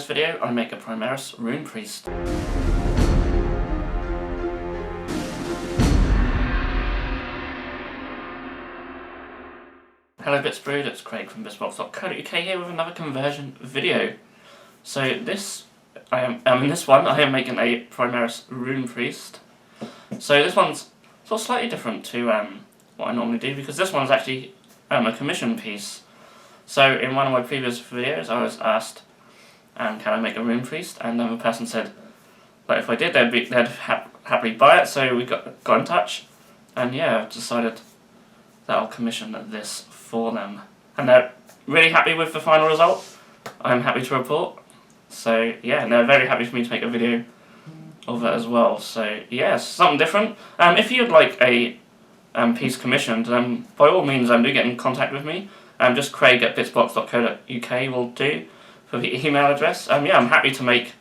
video I make a Primaris Rune Priest. Hello Bits Brewed, it's Craig from bitsbox.co.uk here with another conversion video. So in this one I am making a Primaris Rune Priest. So this one's sort of slightly different to what I normally do, because this one's actually a commission piece. So in one of my previous videos I was asked, can I make a Rune Priest? And then the person said that if I did they'd happily buy it, so we got in touch, and yeah, I've decided that I'll commission this for them. And they're really happy with the final result, I'm happy to report. So yeah, and they're very happy for me to make a video of it as well. So yeah, something different. If you'd like a piece commissioned, then by all means do get in contact with me. Just Craig at bitsbox.co.uk will do for the email address. Yeah, I'm happy to make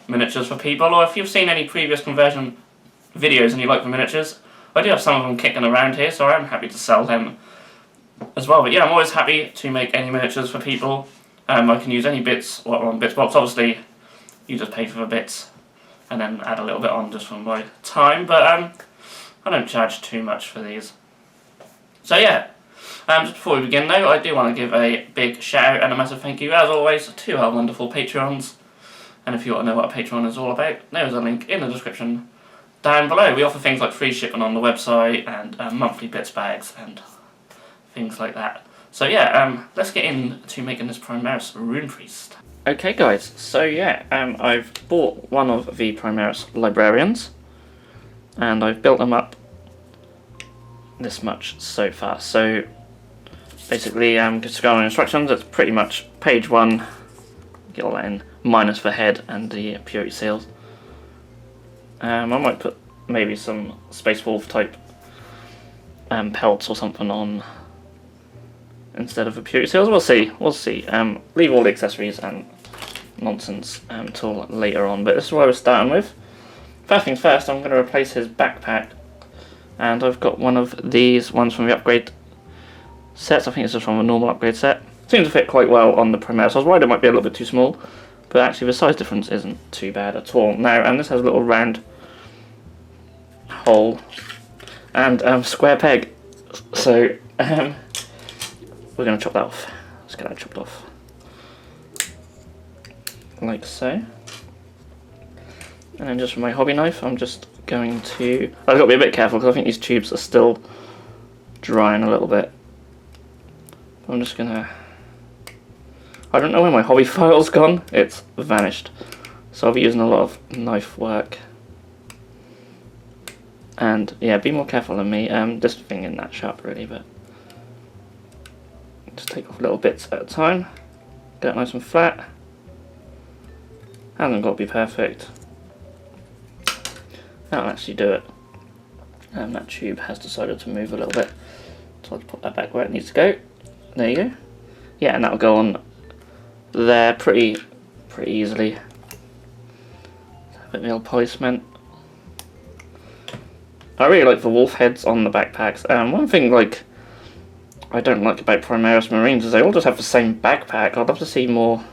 miniatures for people, or if you've seen any previous conversion videos and you like the miniatures, I do have some of them kicking around here, so I'm happy to sell them as well. But yeah, I'm always happy to make any miniatures for people. I can use any bits on Bitsbox. Obviously, you just pay for the bits and then add a little bit on just from my time, but I don't charge too much for these. So yeah, just before we begin though, I do want to give a big shout out and a massive thank you, as always, to our wonderful Patreons. And if you want to know what a Patreon is all about, there's a link in the description down below. We offer things like free shipping on the website and monthly bits bags and things like that. So yeah, let's get into making this Primaris Rune Priest. Okay guys, so yeah, I've bought one of the Primaris librarians and I've built them up this much so far. So basically, just to go on instructions, it's pretty much page 1, get all that in, minus the head and the purity seals. I might put maybe some Space Wolf type pelts or something on instead of the purity seals. We'll see. Leave all the accessories and nonsense until later on, but this is what I was starting with. First things first, I'm going to replace his backpack, and I've got one of these ones from the upgrade sets. I think it's just from a normal upgrade set. Seems to fit quite well on the Primaris. I was worried it might be a little bit too small, but actually the size difference isn't too bad at all. Now, and this has a little round hole and square peg, so we're going to chop that off. Let's get that chopped off like so. And then just with my hobby knife, I'm just going to, I've got to be a bit careful because I think these tubes are still drying a little bit. I'm just gonna, I don't know where my hobby file's gone, it's vanished. So I'll be using a lot of knife work. And yeah, be more careful than me. This thing isn't that sharp really, but just take off little bits at a time. Get it nice and flat. Hasn't got to be perfect. That'll actually do it. And that tube has decided to move a little bit, so I'll just put that back where it needs to go. There you go. Yeah, and that'll go on there pretty easily. A bit of poly cement. I really like the wolf heads on the backpacks. One thing I don't like about Primaris Marines is they all just have the same backpack. I'd love to see more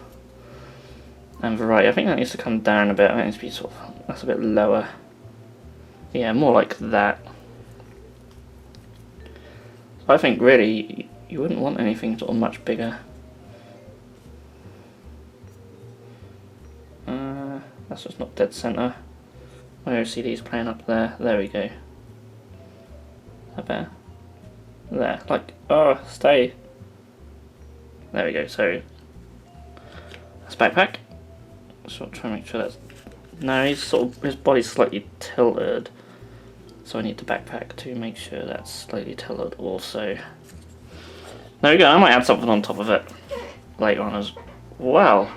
variety. I think that needs to come down a bit. I think it needs to be sort of, that's a bit lower. Yeah, more like that. I think really you wouldn't want anything sort of much bigger. That's just not dead center. My OCD's playing up there. There we go. Is that better? There. Like, oh, stay. There we go. So that's backpack. So I'll try and make sure that's. No, his body's slightly tilted. So I need the backpack to make sure that's slightly tilted also. There we go, I might add something on top of it later on as well.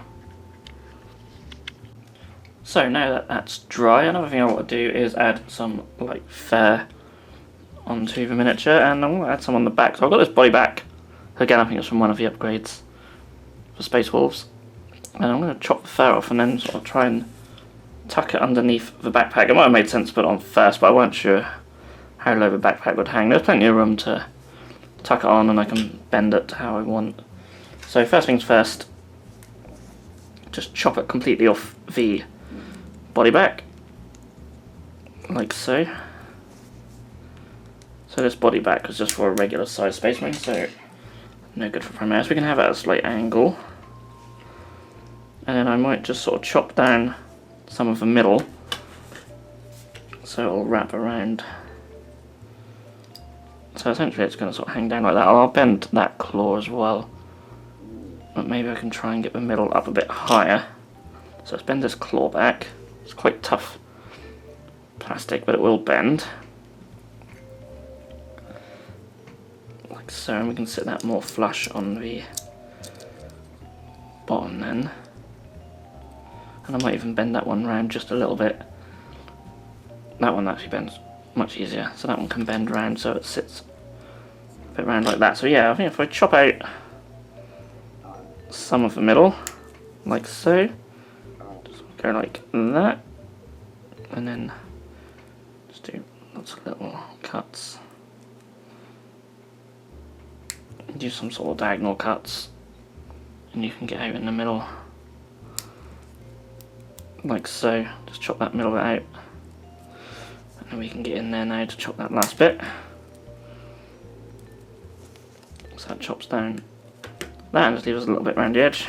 So now that that's dry, another thing I want to do is add some fur onto the miniature, and I want to add some on the back. So I've got this body back. Again, I think it's from one of the upgrades for Space Wolves. And I'm going to chop the fur off and then sort of try and tuck it underneath the backpack. It might have made sense to put it on first, but I wasn't sure how low the backpack would hang. There's plenty of room to tuck it on, and I can bend it to how I want. So first things first, just chop it completely off the body back, like so. So this body back is just for a regular size Space Marine, so no good for Primaris. We can have it at a slight angle. And then I might just sort of chop down some of the middle, so it'll wrap around. So essentially it's going to sort of hang down like that. I'll bend that claw as well, but maybe I can try and get the middle up a bit higher. So let's bend this claw back. It's quite tough plastic, but it will bend. Like so, and we can sit that more flush on the bottom then. And I might even bend that one round just a little bit. That one actually bends much easier, so that one can bend round so it sits a bit round like that. So yeah, I think if I chop out some of the middle, like so, just go like that, and then just do lots of little cuts. Do some sort of diagonal cuts, and you can get out in the middle, like so. Just chop that middle bit out. And we can get in there now to chop that last bit. So that chops down that and just leaves us a little bit around the edge.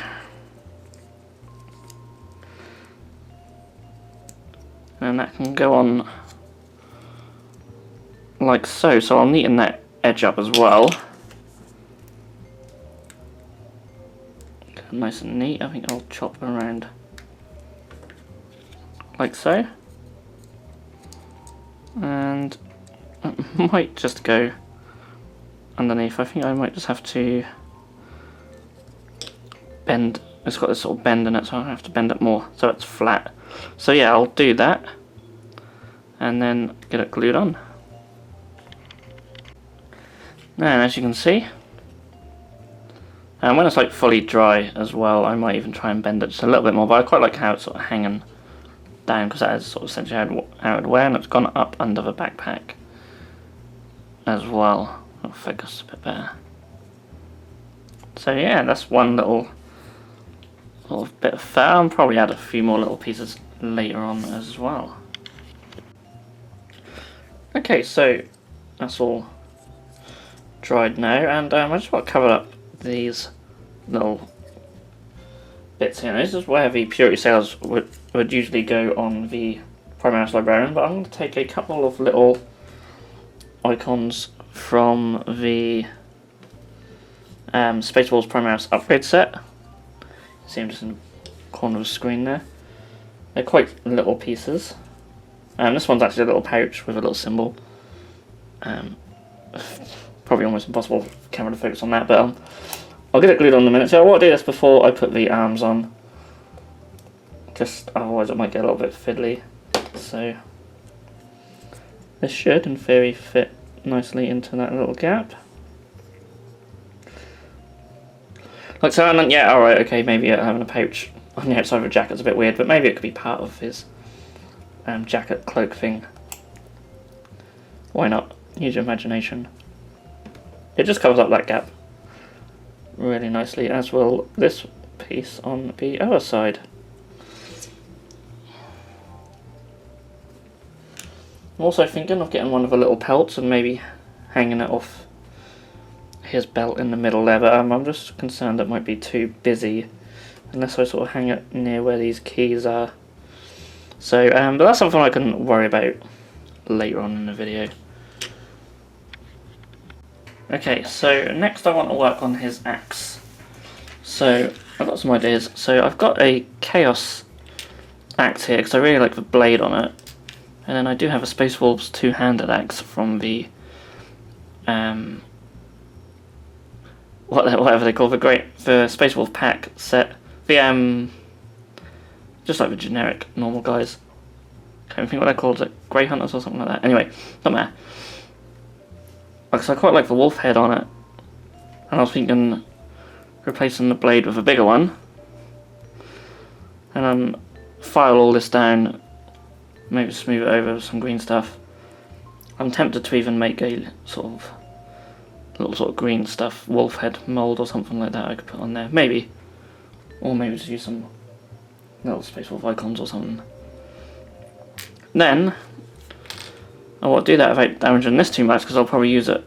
And that can go on like so. So I'll neaten that edge up as well. Get nice and neat. I think I'll chop around like so. And it might just go underneath. I think I might just have to bend. It's got this sort of bend in it, so I have to bend it more so it's flat. So yeah, I'll do that and then get it glued on. Now, as you can see, and when it's like fully dry as well, I might even try and bend it just a little bit more, but I quite like how it's sort of hanging down, because that is sort of essentially how it would wear, and it's gone up under the backpack as well. It'll focus a bit better. So yeah, that's one little bit of fur. I'll probably add a few more little pieces later on as well. Okay, so that's all dried now, and I just want to cover up these little bits here. Now, this is where the purity sails would usually go on the Primaris Librarian, but I'm going to take a couple of little icons from the Space Wolves Primaris upgrade set. See them just in the corner of the screen there. They're quite little pieces. This one's actually a little pouch with a little symbol. Probably almost impossible for the camera to focus on that, but I'll get it glued on in a minute. So I want to do this before I put the arms on, just otherwise it might get a little bit fiddly. So this should in theory fit nicely into that little gap. Like so, and then, yeah, alright, okay, maybe having a pouch on the outside of a jacket's a bit weird, but maybe it could be part of his jacket cloak thing. Why not? Use your imagination. It just covers up that gap really nicely, as will this piece on the other side. I'm also thinking of getting one of the little pelts and maybe hanging it off his belt in the middle there, but I'm just concerned it might be too busy unless I sort of hang it near where these keys are. So, but that's something I can worry about later on in the video. Okay, so next I want to work on his axe. So I've got some ideas. So I've got a Chaos axe here because I really like the blade on it, and then I do have a Space Wolves two-handed axe from the whatever they call the Space Wolf pack set. The just like the generic normal guys. Can't think what they're called. Is it Grey Hunters or something like that? Anyway, doesn't matter. Because I quite like the wolf head on it, and I was thinking replacing the blade with a bigger one, and file all this down, maybe smooth it over with some green stuff. I'm tempted to even make a little sort of green stuff wolf head mould or something like that I could put on there, maybe, or maybe just use some little Space Wolf icons or something. Then I won't do that without damaging this too much, because I'll probably use it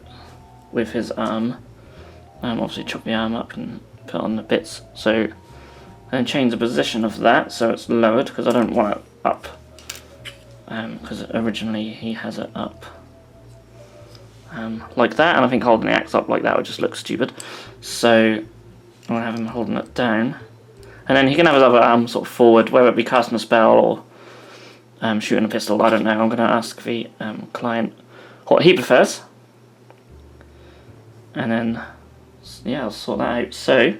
with his arm. Obviously chop the arm up and put on the bits. So then change the position of that so it's lowered, because I don't want it up. Because originally he has it up like that, and I think holding the axe up like that would just look stupid. So I'm going to have him holding it down. And then he can have his other arm sort of forward, whether it be casting a spell or shooting a pistol, I don't know. I'm going to ask the client what he prefers. And then, yeah, I'll sort that out. So,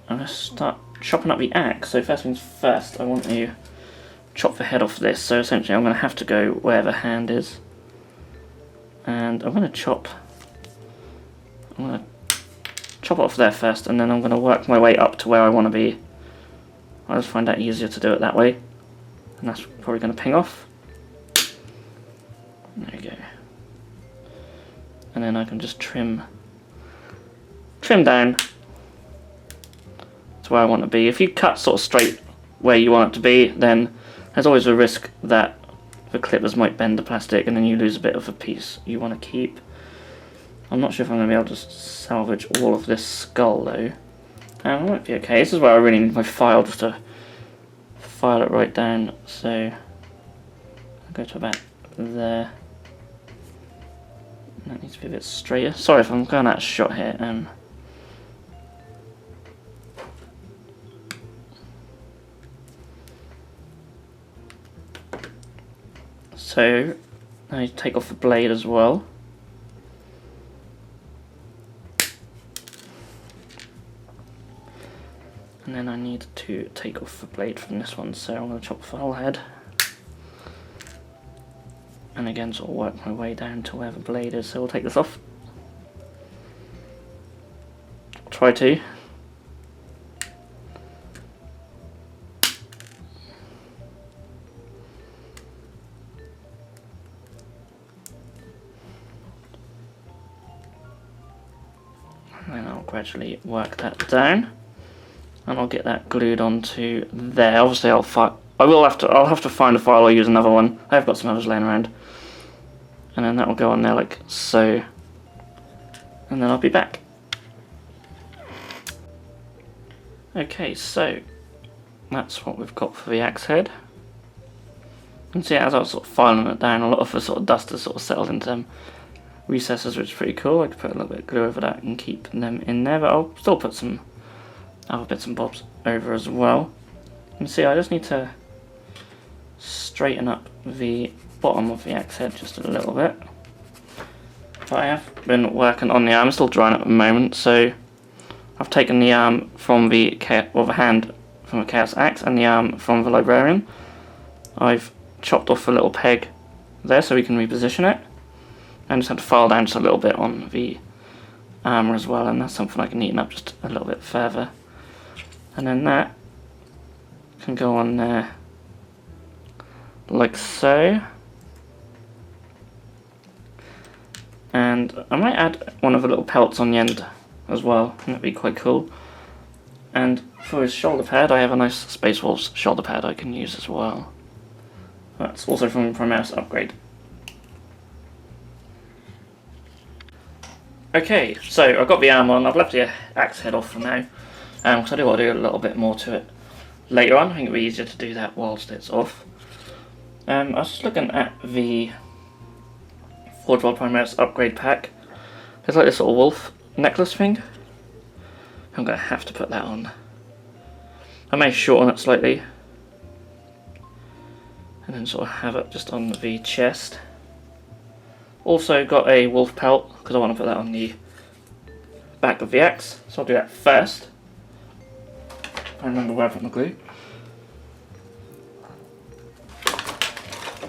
I'm going to start chopping up the axe. So first things first, I want to chop the head off this. So essentially I'm going to have to go where the hand is. And I'm going to chop it off there first, and then I'm going to work my way up to where I want to be. I just find that easier to do it that way. And that's probably going to ping off. There we go. And then I can just trim down to where I want to be. If you cut sort of straight where you want it to be, then there's always a risk that the clippers might bend the plastic and then you lose a bit of a piece you want to keep. I'm not sure if I'm going to be able to salvage all of this skull though. It might be okay. This is where I really need my file, just to file it right down. So I'll go to about there. And that needs to be a bit straighter. Sorry if I'm going out of shot here. So now you take off the blade as well. And then I need to take off the blade from this one, so I'm going to chop the whole head. And again, sort of work my way down to where the blade is, so we'll take this off. Try to. And then I'll gradually work that down. And I'll get that glued onto there. Obviously, I'll have to find a file or use another one. I've got some others laying around, and then that will go on there like so. And then I'll be back. Okay, so that's what we've got for the axe head. And see, as I was sort of filing it down, a lot of the sort of dust has sort of settled into them recesses, which is pretty cool. I could put a little bit of glue over that and keep them in there, but I'll still put some other bits and bobs over as well. And see, I just need to straighten up the bottom of the axe head just a little bit. But I have been working on the arm. I'm still drying at the moment, so I've taken the arm from the hand from the Chaos Axe and the arm from the Librarian. I've chopped off a little peg there so we can reposition it, and just had to file down just a little bit on the armour as well, and that's something I can neaten up just a little bit further. And then that can go on there like so. And I might add one of the little pelts on the end as well, that'd be quite cool. And for his shoulder pad, I have a nice Space Wolves shoulder pad I can use as well. That's also from Primaris Upgrade. Okay, so I've got the arm on. I've left the axe head off for now, because I do want to do a little bit more to it later on. I think it'll be easier to do that whilst it's off. I was just looking at the Forge World Primaris Upgrade pack. There's like this little wolf necklace thing. I'm going to have to put that on. I may shorten it slightly, and then sort of have it just on the chest. Also got a wolf pelt, because I want to put that on the back of the axe, so I'll do that first. I remember where I put my glue.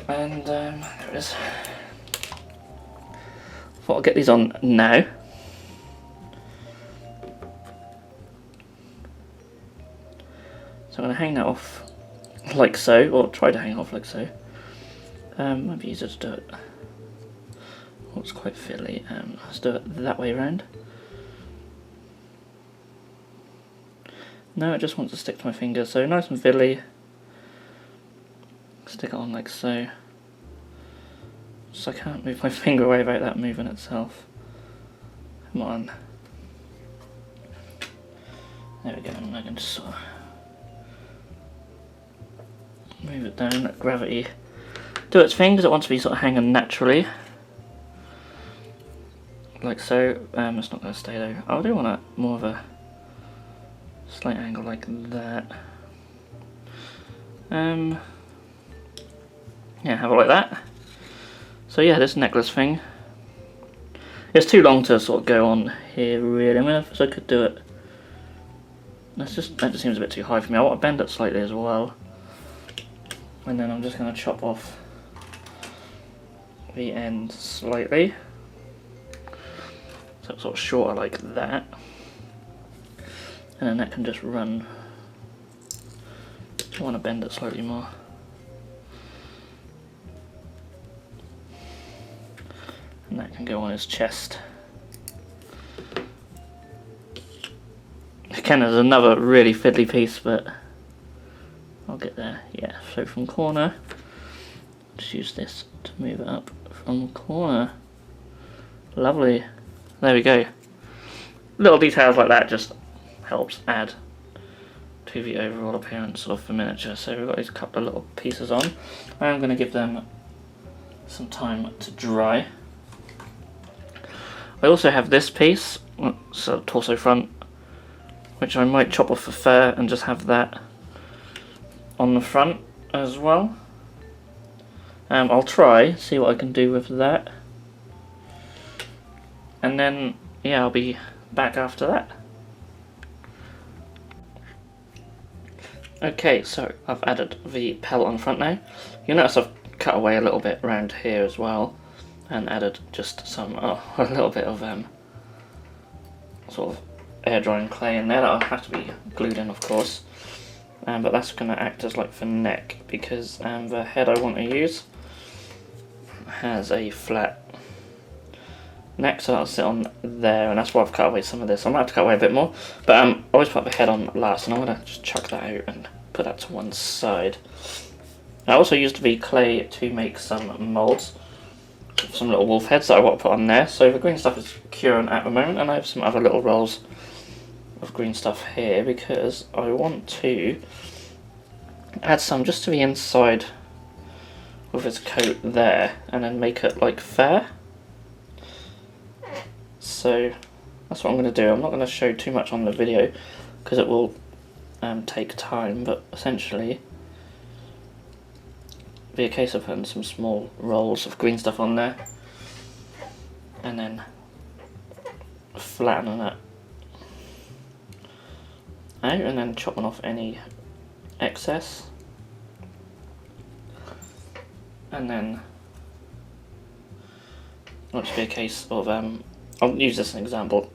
And there it is. Thought I'll get these on now. So I'm going to hang that off like so, or try to hang it off like so. Might be easier to do it. Oh, it's quite fiddly. Let's do it that way around. No, it just wants to stick to my finger, so nice and fiddly. Stick it on like so. So I can't move my finger away without that moving itself. Come on. There we go, and I can just sort of move it down, let gravity do its thing, because it wants to be sort of hanging naturally. Like so. It's not going to stay though. I do want a more of a slight angle like that. Yeah, have it like that. So yeah, this necklace thing. It's too long to sort of go on here really. I mean, if I could do it. That just seems a bit too high for me. I want to bend it slightly as well. And then I'm just going to chop off the end slightly. So it's sort of shorter like that. And then that can just run. I want to bend it slightly more. And that can go on his chest. Again, there's another really fiddly piece, but I'll get there. Yeah, so from corner, just use this to move it up from corner. Lovely. There we go. Little details like that just helps add to the overall appearance of the miniature. So we've got these couple of little pieces on. I'm going to give them some time to dry. I also have this piece, so torso front, which I might chop off the fur and just have that on the front as well. I'll try, see what I can do with that. And then, yeah, I'll be back after that. Okay, so I've added the pelt on the front now. You'll notice I've cut away a little bit around here as well, and added just some, a little bit of sort of air drying clay in there. That'll have to be glued in, of course. But that's going to act as like the neck, because the head I want to use has a flat neck, so that'll sit on there, and that's why I've cut away some of this. I might have to cut away a bit more, but I always put the head on last, and I'm going to just chuck that out and put that to one side. I also used the clay to make some moulds, some little wolf heads that I want to put on there. So the green stuff is curing at the moment, and I have some other little rolls of green stuff here because I want to add some just to the inside of his coat there, and then make it like fair. So that's what I'm going to do. I'm not going to show too much on the video because it will take time, but essentially be a case of putting some small rolls of green stuff on there and then flattening it out and then chopping off any excess, and then it'll just be a case of I'll use this as an example,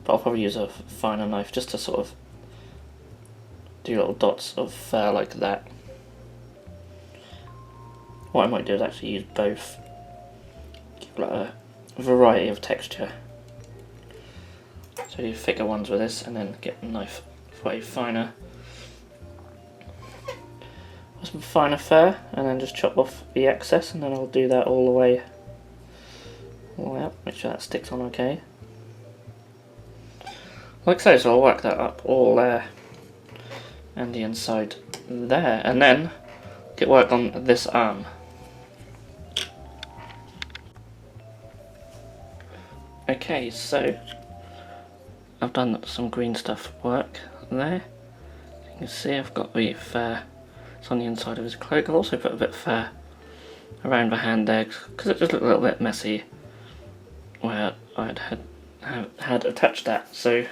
but I'll probably use a finer knife just to sort of do little dots of fur like that. What I might do is actually use both, give like a variety of texture. So do thicker ones with this and then get the knife way finer. Some finer fur and then just chop off the excess, and then I'll do that all the way up, make sure that sticks on okay. Like so, so I'll work that up all there and the inside there, and then get work on this arm. Okay, so I've done some green stuff work there. You can see I've got the fur, it's on the inside of his cloak. I've also put a bit of fur around the hand there because it just looked a little bit messy where I'd had attached that. So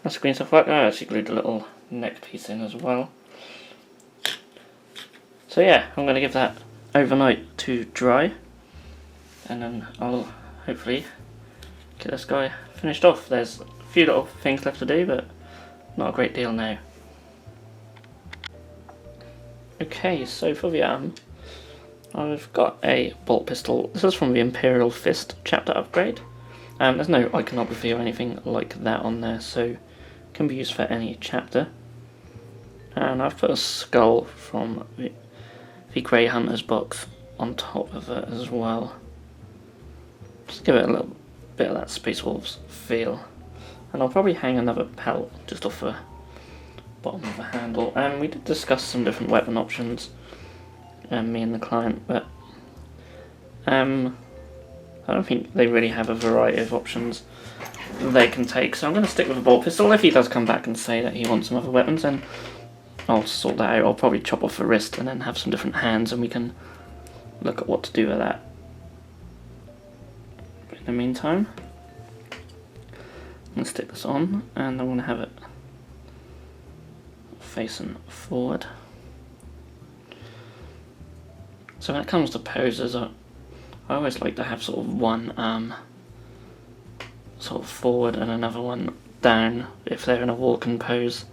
that's green stuff work. I actually glued a little neck piece in as well. So yeah, I'm going to give that overnight to dry, and then I'll hopefully get this guy finished off. There's a few little things left to do, but not a great deal now. Okay, so for the arm, I've got a bolt pistol. This is from the Imperial Fist chapter upgrade. There's no iconography or anything like that on there, so can be used for any chapter. And I've put a skull from the Grey Hunter's box on top of it as well. Just give it a little bit of that Space Wolves feel. And I'll probably hang another pelt just off the bottom of the handle. And we did discuss some different weapon options, me and the client, but I don't think they really have a variety of options they can take. So I'm going to stick with a bolt pistol. If he does come back and say that he wants some other weapons, then I'll sort that out. I'll probably chop off the wrist and then have some different hands, and we can look at what to do with that. But in the meantime, I'm going to stick this on, and I'm going to have it facing forward. So when it comes to poses, I always like to have sort of one arm sort of forward and another one down if they're in a walking pose.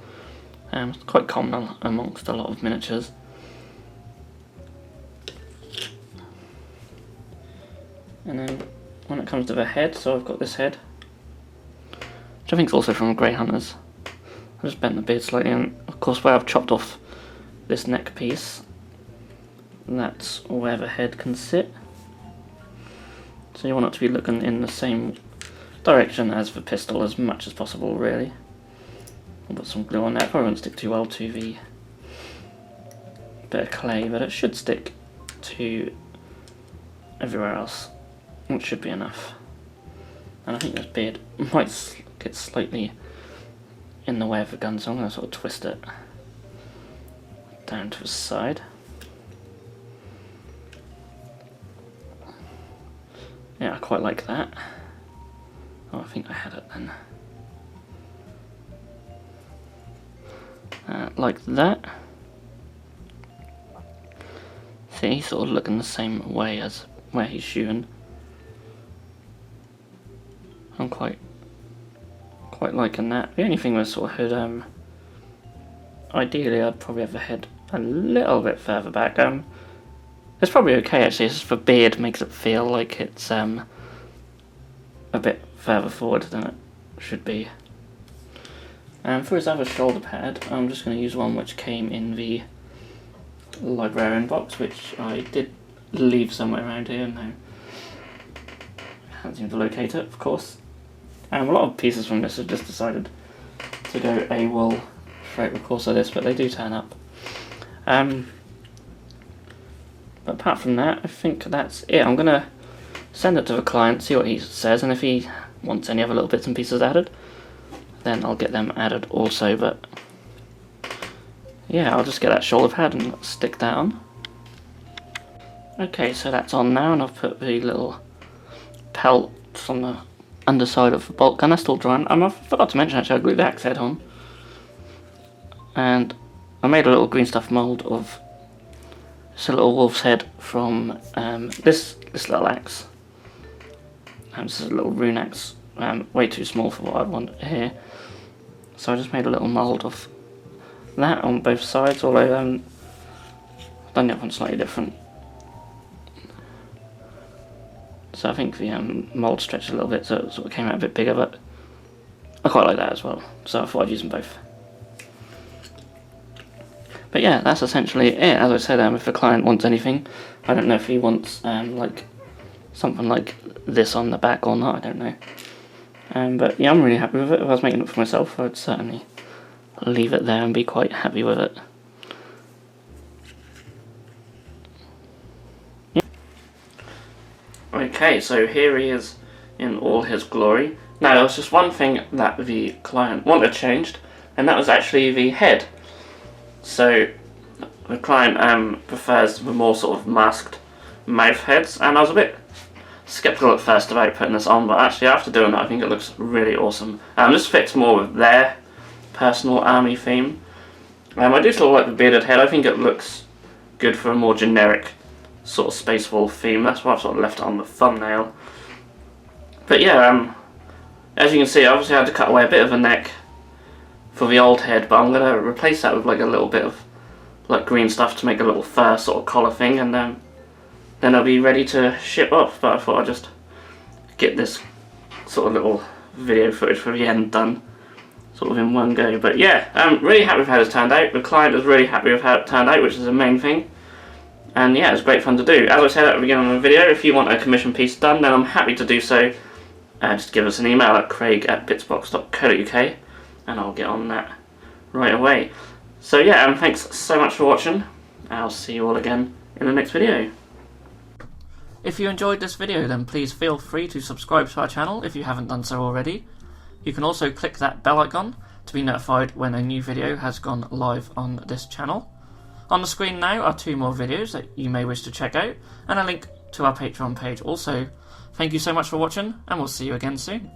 It's quite common amongst a lot of miniatures. And then when it comes to the head, so I've got this head, which I think is also from Grey Hunters. I just bent the beard slightly, and of course where I've chopped off this neck piece, that's where the head can sit. So you want it to be looking in the same direction as the pistol as much as possible, really. I'll put some glue on there. Probably won't stick too well to the bit of clay, but it should stick to everywhere else, which should be enough. And I think this beard might get slightly in the way of the gun, so I'm going to sort of twist it down to the side. Yeah, I quite like that. Oh, I think I had it then. Like that. See, he's sort of looking the same way as where he's shooting. I'm quite liking that. The only thing with sort of hood, ideally I'd probably have the head a little bit further back. It's probably okay actually, it's just the beard makes it feel like it's a bit further forward than it should be. And for his other shoulder pad, I'm just going to use one which came in the librarian box, which I did leave somewhere around here. Now I can't seem to locate it, of course. A lot of pieces from this have just decided to go AWOL throughout the course of this, but they do turn up. But apart from that, I think that's it. I'm going to send it to the client, see what he says, and if he wants any other little bits and pieces added, then I'll get them added also. But yeah, I'll just get that shoulder pad and stick that on. Okay, so that's on now, and I've put the little pelt on the underside of the bolt gun. That's still drying. I forgot to mention actually, I glued the axe head on, and I made a little green stuff mould of just a little wolf's head from this little axe. This is a little rune axe, way too small for what I'd want here. So I just made a little mould of that on both sides, although I've done the other one slightly different. So I think the mould stretched a little bit, so it sort of came out a bit bigger, but I quite like that as well, so I thought I'd use them both. But yeah, that's essentially it. As I said, if the client wants anything, I don't know if he wants like something like this on the back or not, I don't know. But yeah, I'm really happy with it. If I was making it for myself, I'd certainly leave it there and be quite happy with it. Yeah. Okay, so here he is in all his glory. Now, there was just one thing that the client wanted changed, and that was actually the head. So the client prefers the more sort of masked mouth heads, and I was a bit skeptical at first about putting this on, but actually after doing that I think it looks really awesome. This fits more with their personal army theme. I do still like the bearded head. I think it looks good for a more generic sort of Space Wolf theme. That's why I've sort of left it on the thumbnail. But yeah, as you can see, I obviously had to cut away a bit of the neck for the old head, but I'm going to replace that with like a little bit of like green stuff to make a little fur sort of collar thing, and then I'll be ready to ship off. But I thought I'd just get this sort of little video footage for the end done sort of in one go. But yeah, I'm really happy with how it's turned out. The client is really happy with how it turned out, which is the main thing. And yeah, it's great fun to do. As I said at the beginning of the video, if you want a commission piece done, then I'm happy to do so. Just give us an email at craig@bitsbox.co.uk and I'll get on that right away. So yeah, thanks so much for watching. I'll see you all again in the next video. If you enjoyed this video, then please feel free to subscribe to our channel if you haven't done so already. You can also click that bell icon to be notified when a new video has gone live on this channel. On the screen now are 2 more videos that you may wish to check out, and a link to our Patreon page also. Thank you so much for watching, and we'll see you again soon.